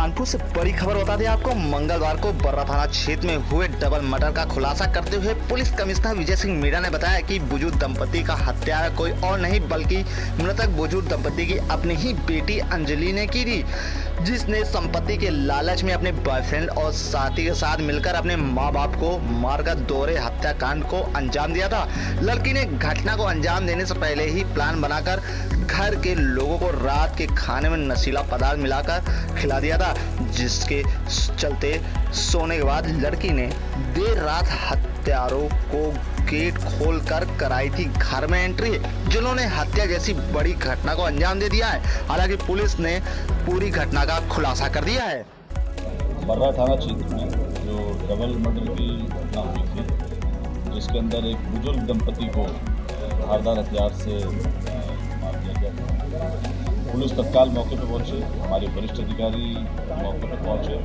कानपुर से बड़ी खबर बता दें आपको। मंगलवार को बर्रा थाना क्षेत्र में हुए डबल मर्डर का खुलासा करते हुए पुलिस कमिश्नर विजय सिंह मीणा ने बताया कि बुजुर्ग दंपति का हत्या कोई और नहीं बल्कि मृतक बुजुर्ग दंपति की अपनी ही बेटी अंजलि ने की थी, जिसने संपत्ति के लालच में अपने बॉयफ्रेंड और साथी के साथ मिलकर अपने माँ बाप को मारकर दोहरे हत्याकांड को अंजाम दिया था। लड़की ने घटना को अंजाम देने से पहले ही प्लान बनाकर घर के लोगों को रात के खाने में नशीला पदार्थ मिलाकर खिला दिया था, जिसके चलते सोने के बाद लड़की ने देर रात हत्यारों को गेट खोलकर कराई थी घर में एंट्री, जिन्होंने हत्या जैसी बड़ी घटना को अंजाम दे दिया है। हालांकि पुलिस ने पूरी घटना का खुलासा कर दिया है। बर्रा थाना क्षेत्र में जो डबल मर्डर की घटना हुई थी, जिसके अंदर एक बुजुर्ग दंपति को धारदार हथियार से मार दिया गया था। पुलिस तत्काल मौके पर पहुंचे, हमारे वरिष्ठ अधिकारी मौके पर पहुंचे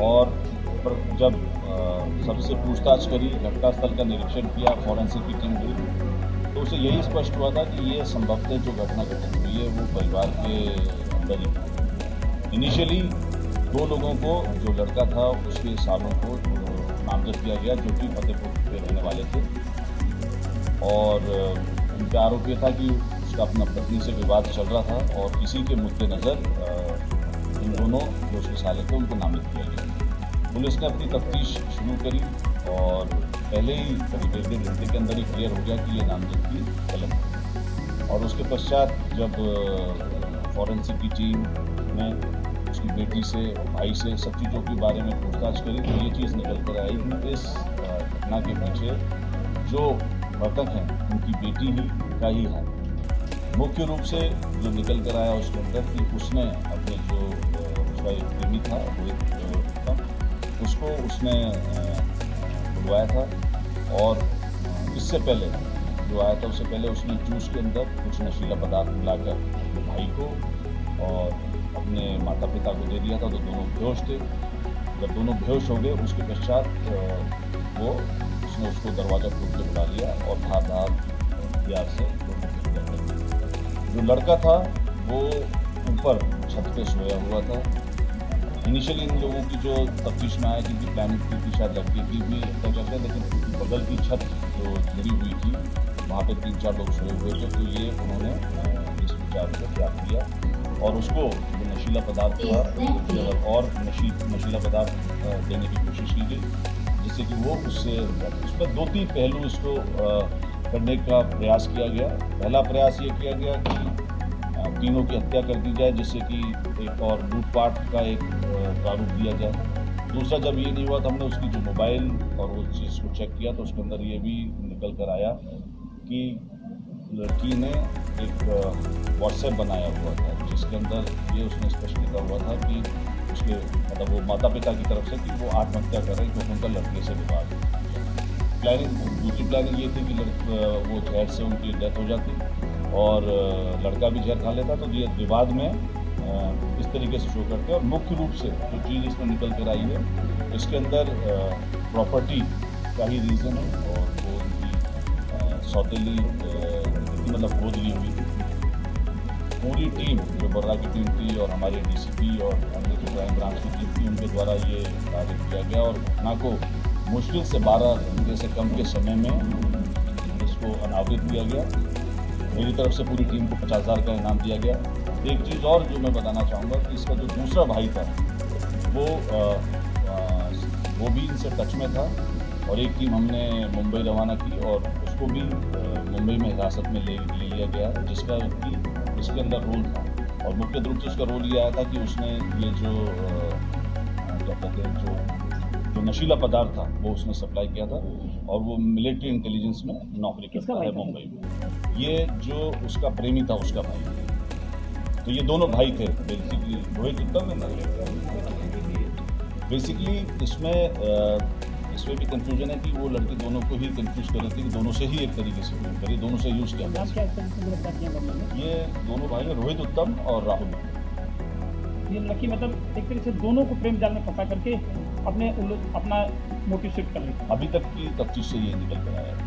और जब सबसे पूछताछ करी, घटनास्थल का निरीक्षण किया, फॉरेंसिक की टीम गई, तो उसे यही स्पष्ट हुआ था कि ये संभवतः जो घटना घटित हुई है वो परिवार के अंदर ही। इनिशियली 2 लोगों को, जो लड़का था उसके सालों को नामजद किया गया, जो कि फतेहपुर के रहने वाले थे और उनका आरोप यह था कि उसका अपना पत्नी से विवाद चल रहा था और इसी के मद्देनजर इन दोनों जो उसके साले थे उनको नामित किया गया। पुलिस ने अपनी तफ्तीश शुरू करी और पहले ही करीब 1-1.5 घंटे के अंदर ही क्लियर हो गया कि ये नामजदगी गलत है। और उसके पश्चात जब फॉरेंसिक की टीम ने उसकी बेटी से, भाई से सब चीज़ों के बारे में पूछताछ करी तो ये चीज़ निकल कर आई कि इस घटना के पीछे जो मृतक हैं उनकी बेटी ही का ही है। मुख्य रूप से जो निकल कर आया उसके अंदर कि उसने अपने जो उसका एक प्रेमी था उसको उसने बुलवाया था और इससे पहले जो आया था उससे पहले उसने जूस के अंदर कुछ नशीला पदार्थ मिलाकर अपने भाई को और अपने माता पिता को दे दिया था, तो दोनों बेहोश थे। जब दोनों बेहोश हो गए उसके पश्चात उसने उसको दरवाज़ा खोल के बुला लिया और धारदार हथियार से जो लड़का था वो ऊपर छत पे सोया हुआ था। इनिशियली इन लोगों की जो तफ्तीश में आया कि प्लानिंग की थी शायद लड़के की भी तय करते हैं, लेकिन बगल की छत जो गिरी हुई थी वहाँ पे 3-4 लोग सोए हुए थे, तो ये उन्होंने इस विचार को त्याग दिया और उसको जो नशीला पदार्थ था और नशीला पदार्थ देने की कोशिश की गई, जिससे कि वो उसमें 2-3 पहलू इसको करने का प्रयास किया गया। पहला प्रयास ये किया गया कि तीनों की हत्या कर दी जाए, जिससे कि एक और लूटपाट का एक प्रारूप दिया जाए। दूसरा, जब ये नहीं हुआ तो हमने उसकी जो मोबाइल और उस चीज़ को चेक किया तो उसके अंदर ये भी निकल कर आया कि लड़की ने एक व्हाट्सएप बनाया हुआ था, जिसके अंदर ये उसने स्पष्ट लिखा हुआ था कि उसके मतलब वो माता पिता की तरफ से कि वो आत्महत्या कर रहे क्योंकि उनका लड़के से विवाद। दूसरी प्लानिंग ये थी कि वो जहर से उनकी डेथ हो जाती और लड़का भी जहर खा लेता, तो ये विवाद में इस तरीके से शो करते हैं। और मुख्य रूप से जो चीज़ इसमें निकल कर आई है इसके अंदर प्रॉपर्टी का ही रीज़न है और वो उनकी सौतेली मतलब गोद ली हुई थी। पूरी टीम जो बर्रा की टीम थी और हमारे डीसीपी और अन्य जो क्राइम ब्रांच की टीम थी उनके द्वारा ये कार्य किया गया और घटना को मुश्किल से 12 घंटे से कम के समय में इसको अनावृत किया गया। मेरी तरफ से पूरी टीम को 50,000 का इनाम दिया गया। एक चीज़ और जो मैं बताना चाहूँगा कि इसका जो दूसरा भाई था वो भी इनसे टच में था और एक टीम हमने मुंबई रवाना की और उसको भी मुंबई में हिरासत में ले लिया गया, जिसका कि इसके अंदर रोल था। और मुख्य रूप से उसका रोल ये आया था कि उसने ये जो क्या कहते हैं जो नशीला पदार्थ था वो उसने सप्लाई किया था और वो मिलिट्री इंटेलिजेंस में नौकरी करता है मुंबई में। ये जो उसका प्रेमी था उसका भाई, तो ये दोनों भाई थे बेसिकली। रोहित उत्तम बेसिकली इसमें भी कंफ्यूजन है कि वो लड़के दोनों को ही कंफ्यूज कर रहे थे कि दोनों से ही एक तरीके से करिए, दोनों से यूज़ किया। ये दोनों भाई हैं रोहित उत्तम और राहुल। ये लड़की मतलब एक तरीके से दोनों को प्रेम जाल में फंसा करके अपना मोटिव शिफ्ट कर रही। अभी तक की तफ्तीश से ये निकल कर आया है।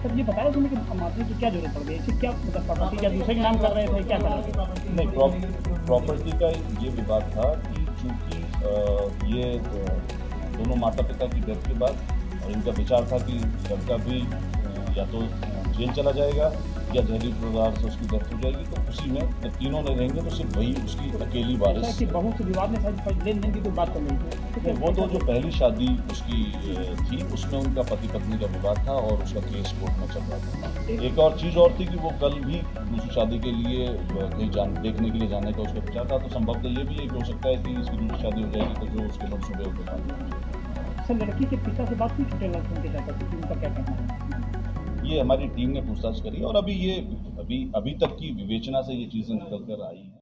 सर ये बताया तुमने कि मामले की क्या जरूरत पड़ गई, इसे क्या मतलब प्रॉपर्टी क्या दूसरे के नाम कर रहे थे, क्या कर रहे थे? नहीं, प्रॉपर्टी का ये विवाद था कि चूंकि ये दोनों माता पिता की डेथ के बाद और इनका विचार था कि लड़का भी या तो जेल चला जाएगा या जहरीले पदार्थ से उसकी डेथ हो जाएगी, तो उसी में जब तीनों नहीं रहेंगे तो सिर्फ वही उसकी अकेली वारिस। कि बहू से विवाद में शायद लेन देन की कोई बात चल रही थी, वो तो जो पहली शादी उसकी थी उसमें उनका पति पत्नी का विवाद था और उसका केस कोर्ट में चल रहा था। एक और चीज़ और थी कि वो कल भी दूसरी शादी के लिए कहीं देखने के लिए जाने का उसका विचार था, तो संभवतः ये भी है कि हो सकता है कि इसकी दूसरी शादी हो जाएगी तो जो उसके लोग सुबह उठे। सर लड़की के पिता से बात की छुट्टे लड़कों के जाकर कि उनका क्या कहना है? ये हमारी टीम ने पूछताछ करी और अभी तक की विवेचना से ये चीज़ें निकल कर आई हैं।